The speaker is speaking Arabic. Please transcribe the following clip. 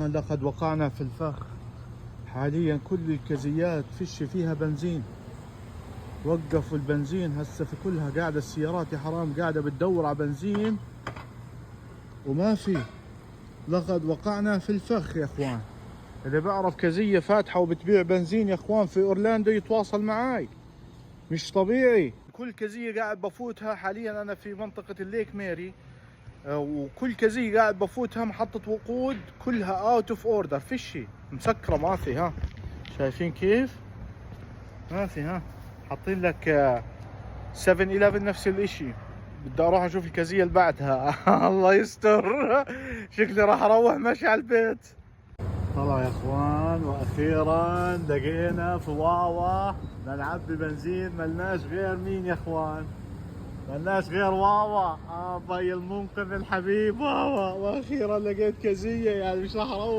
لقد وقعنا في الفخ. حاليا كل الكزيات فيش فيها بنزين، وقفوا البنزين هسه في كلها، قاعدة السيارات يا حرام قاعدة بتدور على بنزين وما في. لقد وقعنا في الفخ يا اخوان. اللي بعرف كزية فاتحة وبتبيع بنزين يا اخوان في اورلاندو يتواصل معاي، مش طبيعي. كل كزية قاعد بفوتها حاليا، انا في منطقة الليك ميري، وكل كزية قاعد بفوتها محطة وقود كلها اوت اوف اوردر، فيشي مسكرة ما في. ها شايفين كيف؟ ما في. ها حاطين لك 7-11 نفس الاشي. بدي اروح اشوف الكزية اللي بعدها. الله يستر. شكلي راح اروح ماشي على البيت. طلع يا اخوان واخيرا لقينا في واوا نعبي بنزين. ملناش غير مين يا اخوان؟ ملناش غير واوا. باي المنقذ الحبيب واوا. واخيرا لقيت كزية، يعني مش راح اروح.